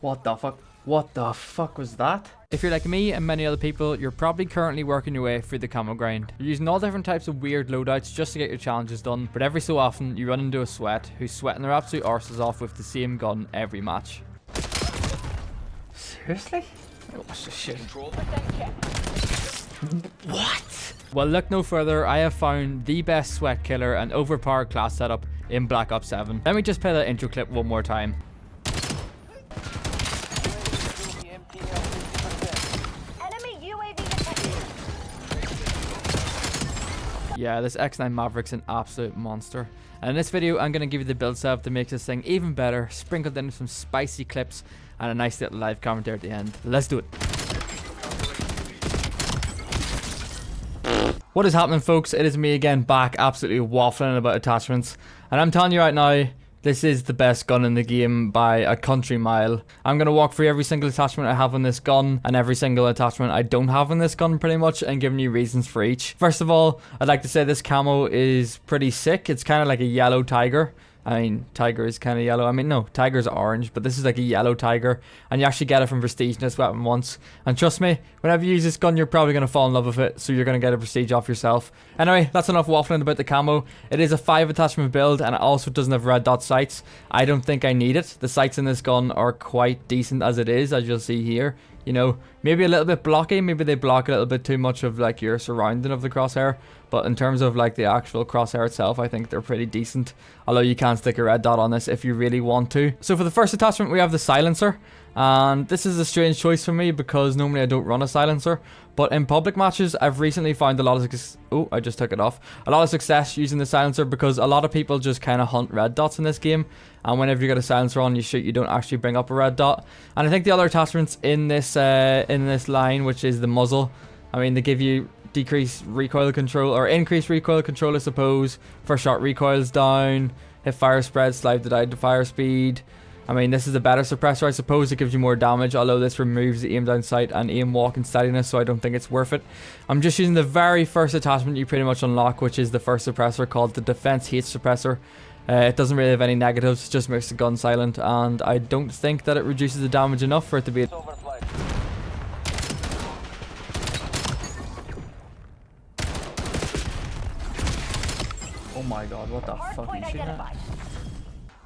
What the fuck? What the fuck was that? If you're like me and many other people, you're probably currently working your way through the camo grind. You're using all different types of weird loadouts just to get your challenges done, but every so often you run into a sweat who's sweating their absolute arses off with the same gun every match. Seriously? What's this shit? What? Well, look no further, I have found the best sweat killer and overpowered class setup in Black Ops 7. Let me just play that intro clip one more time. Yeah, this X9 MAVERICK's an absolute monster. And in this video, I'm going to give you the build setup that makes this thing even better, sprinkled in with some spicy clips and a nice little live commentary at the end. Let's do it. What is happening, folks? It is me again, back absolutely waffling about attachments. And I'm telling you right now, this is the best gun in the game by a country mile. I'm going to walk through every single attachment I have on this gun and every single attachment I don't have on this gun pretty much, and giving you reasons for each. First of all, I'd like to say this camo is pretty sick. It's kind of like a yellow tiger. I mean, tiger is kind of yellow. I mean, no, tiger's orange, but this is like a yellow tiger, and you actually get it from prestige in this weapon once. And trust me, whenever you use this gun, you're probably going to fall in love with it, so you're going to get a prestige off yourself. Anyway, that's enough waffling about the camo. It is a 5 attachment build, and it also doesn't have red dot sights. I don't think I need it. The sights in this gun are quite decent as it is, as you'll see here. You know, maybe a little bit blocky, maybe they block a little bit too much of like your surrounding of the crosshair, but in terms of like the actual crosshair itself, I think they're pretty decent, although you can stick a red dot on this if you really want to. So for the first attachment, we have the silencer, and this is a strange choice for me because normally I don't run a silencer, but in public matches I've recently found a lot of I just took it off. A lot of success using the silencer because a lot of people just kind of hunt red dots in this game, and whenever you get a silencer on, you shoot, you don't actually bring up a red dot. And I think the other attachments in this line, which is the muzzle, I mean, they give you decreased recoil control, or increased recoil control, I suppose. First shot recoils down, hip fire spread, slide to die to fire speed. I mean, this is a better suppressor, I suppose. It gives you more damage, although this removes the aim down sight and aim walk and steadiness, so I don't think it's worth it. I'm just using the very first attachment you pretty much unlock, which is the first suppressor called the Defense H suppressor. It doesn't really have any negatives, it just makes the gun silent, and I don't think that it reduces the damage enough for it to be Oh my god, what the fuck are you shooting at?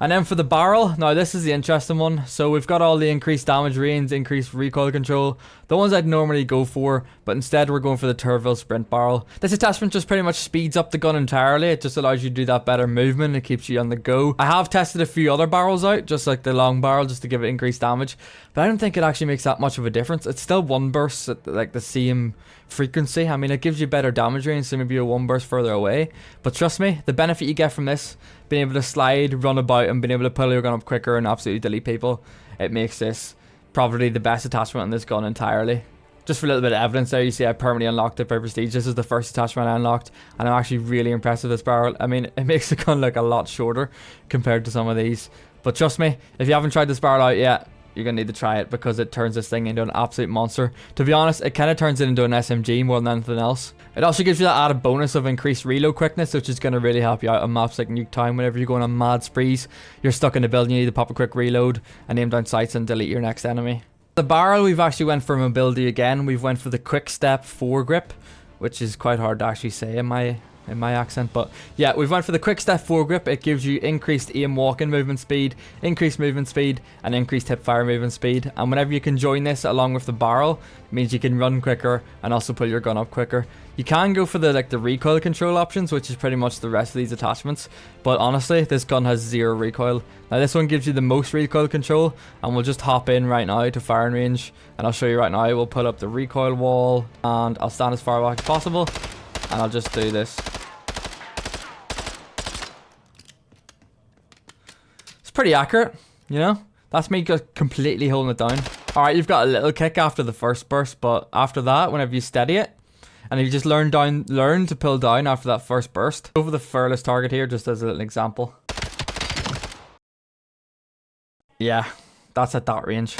And then for the barrel, now this is the interesting one. So we've got all the increased damage range, increased recoil control, the ones I'd normally go for, but instead we're going for the Turville Sprint barrel. This attachment just pretty much speeds up the gun entirely. It just allows you to do that better movement. It keeps you on the go. I have tested a few other barrels out, just like the long barrel, just to give it increased damage, but I don't think it actually makes that much of a difference. It's still one burst at like the same frequency. I mean, it gives you better damage range, so maybe you're one burst further away, but trust me, the benefit you get from this, being able to slide, run about, and being able to pull your gun up quicker and absolutely delete people, it makes this probably the best attachment on this gun entirely. Just for a little bit of evidence there, you see I permanently unlocked it by prestige. This is the first attachment I unlocked, and I'm actually really impressed with this barrel. I mean, it makes the gun look a lot shorter compared to some of these, but trust me, if you haven't tried this barrel out yet, you're gonna need to try it because it turns this thing into an absolute monster. To be honest, it kind of turns it into an SMG more than anything else. It also gives you that added bonus of increased reload quickness, which is going to really help you out on maps like Nuketown. Whenever you're going on mad sprees, you're stuck in the building, you need to pop a quick reload and aim down sights and delete your next enemy. The barrel, we've actually went for mobility again. We've went for the quick step foregrip, which is quite hard to actually say in my accent, but yeah, we've went for the quick step foregrip. It gives you increased aim walking movement speed, increased movement speed, and increased hip fire movement speed, and whenever you can join this along with the barrel, it means you can run quicker and also pull your gun up quicker. You can go for the recoil control options, which is pretty much the rest of these attachments, but honestly, this gun has 0 recoil. Now this one gives you the most recoil control, and we'll just hop in right now to firing range, and I'll show you right now. We'll put up the recoil wall, and I'll stand as far back as possible, and I'll just do this. Pretty accurate, you know. That's me just completely holding it down. Alright, you've got a little kick after the first burst, but after that, whenever you steady it, and if you just learn to pull down after that first burst. Over the furthest target here, just as an example. Yeah, that's at that range.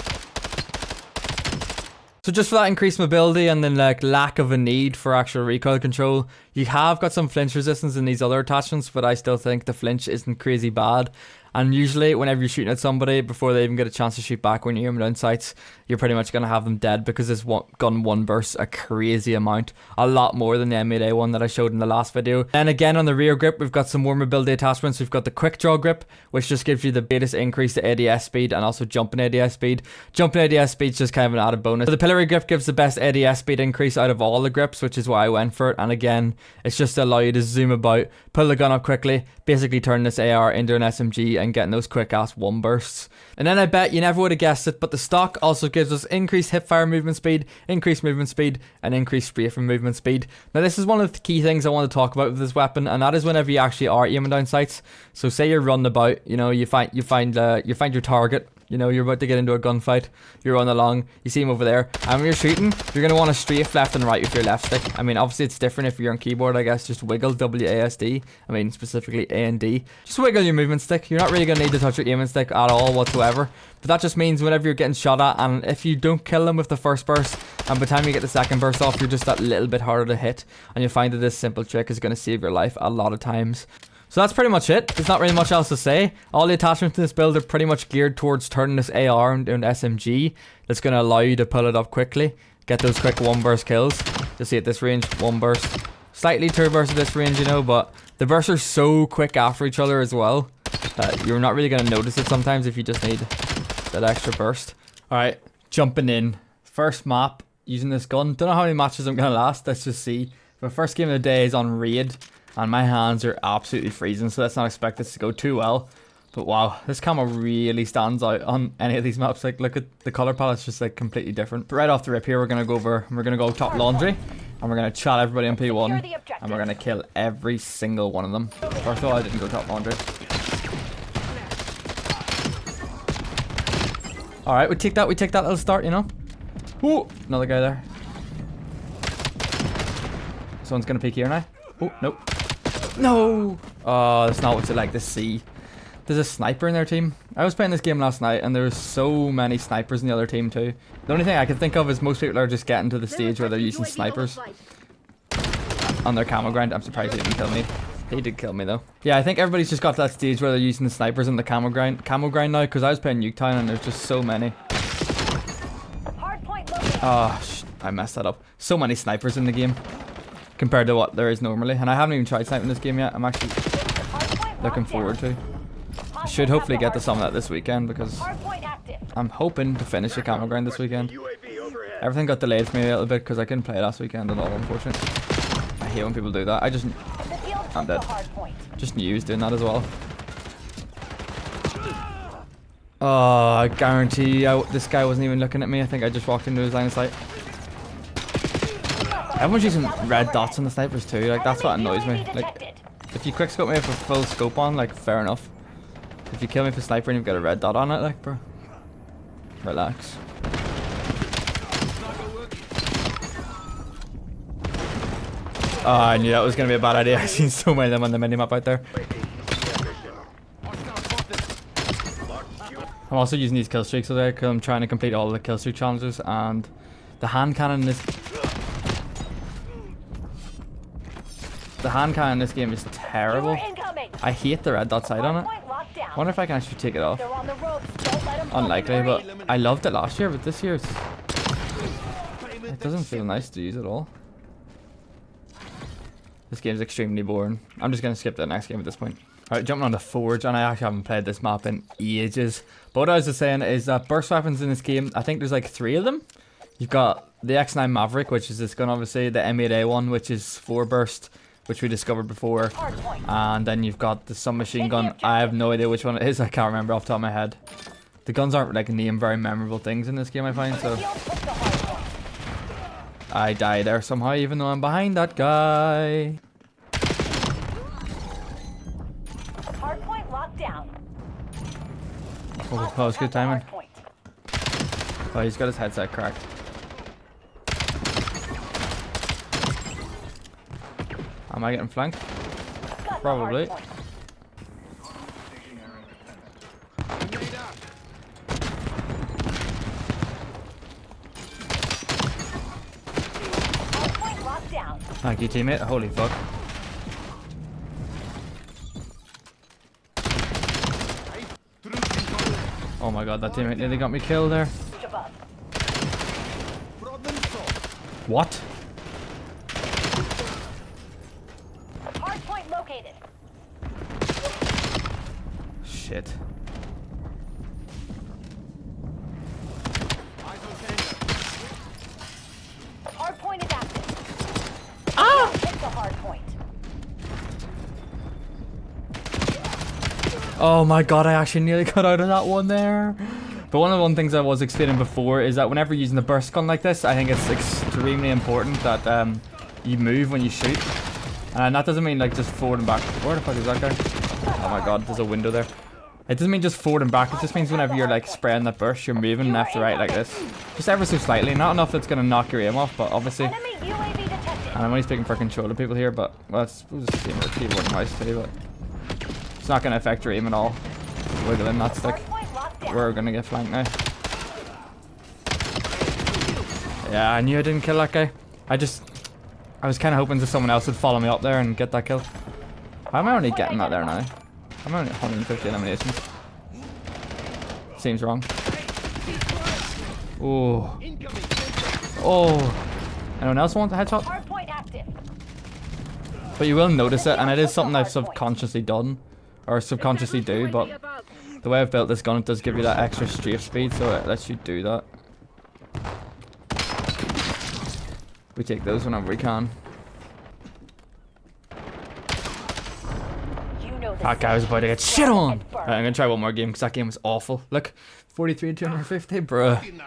So just for that increased mobility and then like lack of a need for actual recoil control, you have got some flinch resistance in these other attachments, but I still think the flinch isn't crazy bad. And usually whenever you're shooting at somebody, before they even get a chance to shoot back when you aim down sights, you're pretty much going to have them dead, because this gun one bursts a crazy amount. A lot more than the M8A one that I showed in the last video. And again, on the rear grip, we've got some more mobility attachments. We've got the quick draw grip, which just gives you the biggest increase to ADS speed and also jumping ADS speed. Jumping ADS speed is just kind of an added bonus. So the pillory grip gives the best ADS speed increase out of all the grips, which is why I went for it. And again, it's just to allow you to zoom about, pull the gun up quickly, basically turn this AR into an SMG and getting those quick ass one bursts. And then I bet you never would have guessed it, but the stock also gives us increased hipfire movement speed, increased movement speed, and increased strafing movement speed. Now this is one of the key things I want to talk about with this weapon, and that is whenever you actually are aiming down sights. So say you're running about, you know, you find your target. You know, you're about to get into a gunfight, you're running along, you see him over there, and when you're shooting, you're going to want to strafe left and right with your left stick. I mean, obviously it's different if you're on keyboard, I guess. Just wiggle WASD, I mean specifically A and D. Just wiggle your movement stick. You're not really going to need to touch your aiming stick at all whatsoever. But that just means whenever you're getting shot at, and if you don't kill them with the first burst, and by the time you get the second burst off, you're just that little bit harder to hit. And you'll find that this simple trick is going to save your life a lot of times. So that's pretty much it. There's not really much else to say. All the attachments to this build are pretty much geared towards turning this AR into an SMG. That's going to allow you to pull it up quickly, get those quick one burst kills. You'll see at this range, one burst. Slightly two burst at this range, you know, but the bursts are so quick after each other as well that you're not really going to notice it sometimes if you just need that extra burst. Alright, jumping in. First map, using this gun. Don't know how many matches I'm going to last. Let's just see. My first game of the day is on Raid. And my hands are absolutely freezing, so let's not expect this to go too well. But wow, this camo really stands out on any of these maps. Like, look at the color palette's just like completely different. But right off the rip here, we're gonna go top laundry, and we're gonna chat everybody on P1, and we're gonna kill every single one of them. First of all, I didn't go top laundry. All right, we take that little start, you know. Ooh, another guy there. Someone's gonna peek here now. Oh, nope. No! Oh, that's not what you like to see. There's a sniper in their team. I was playing this game last night, and there was so many snipers in the other team too. The only thing I can think of is most people are just getting to the stage where they're using snipers on their camo grind. I'm surprised he didn't kill me. He did kill me though. Yeah, I think everybody's just got to that stage where they're using the snipers on the camo grind now, because I was playing Nuketown and there's just so many. Oh, I messed that up. So many snipers in the game compared to what there is normally, and I haven't even tried sniping this game yet. I'm actually looking forward to. I should hopefully get to some of that this weekend, because I'm hoping to finish the camo grind this weekend. Everything got delayed for me a little bit because I couldn't play last weekend at all, unfortunately. I hate when people do that. I'm dead. Just knew he was doing that as well. Oh, I guarantee this guy wasn't even looking at me. I think I just walked into his line of sight. Everyone's using red dots on the snipers too. Like, that's what annoys me. Like, if you quick scope me with a full scope on, like, fair enough. If you kill me with a sniper and you've got a red dot on it, like, bro, relax. Oh, I knew that was gonna be a bad idea. I've seen so many of them on the minimap out there. I'm also using these kill streaks today because I'm trying to complete all the kill streak challenges, and the hand cannon is... The hand cannon in this game is terrible. I hate the red dot sight on it. I wonder if I can actually take it off. Unlikely, but I loved it last year, but this year it doesn't feel nice to use at all. This game's extremely boring. I'm just going to skip the next game at this point. Alright, jumping on the Forge, and I actually haven't played this map in ages. But what I was just saying is that burst weapons in this game, I think there's like 3 of them. You've got the X9 MAVERICK, which is this gun obviously, the M8A one, which is 4 burst, which we discovered before, and then you've got the submachine gun. I have no idea which one it is. I can't remember off the top of my head. The guns aren't like named very memorable things in this game, I find, so I die there somehow, even though I'm behind that guy. Hardpoint locked down. Oh, that was good timing. Oh, he's got his headset cracked. Am I getting flanked? Probably. Thank you, teammate. Holy fuck. Oh my god, that teammate nearly got me killed there. Above. What? Hardpoint located. Shit. Hardpoint is active. Ah! Hit the hardpoint. Oh my god, I actually nearly got out of that one there. But one of the things I was explaining before is that whenever using the burst gun like this, I think it's extremely important that you move when you shoot. And that doesn't mean like just forward and back. Where the fuck is that guy? Oh my god, there's a window there. It doesn't mean just forward and back, it just means whenever you're like spraying that burst, you're moving left to right like this. Just ever so slightly, not enough that's gonna knock your aim off, but obviously. Enemy UAV detected. And I'm only speaking for controller people here, but well, it's the same with keyboard and mouse too, but it's not gonna affect your aim at all. Wiggling that stick. Hardpoint locked down. We're gonna get flanked now. Yeah, I knew I didn't kill that guy. I was kind of hoping that someone else would follow me up there and get that kill. Why am I only getting that there now? I'm only 150 eliminations. Seems wrong. Oh. Oh. Anyone else want a headshot? Hardpoint active. But you will notice it, and it is something I've subconsciously done. Or subconsciously do, but the way I've built this gun, it does give you that extra strafe speed, so it lets you do that. We take those whenever we can. That guy was about to get shit on. Right, I'm gonna try one more game because that game was awful. Look, 43 250, bruh.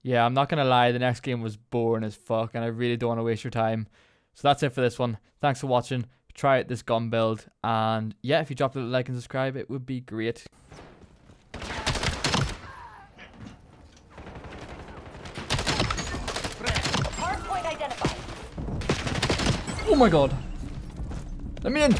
Yeah, I'm not gonna lie, the next game was boring as fuck, and I really don't want to waste your time. So that's it for this one. Thanks for watching. Try out this gun build, and yeah, if you dropped a like and subscribe, it would be great. Hardpoint identified. Oh my god. Let me in.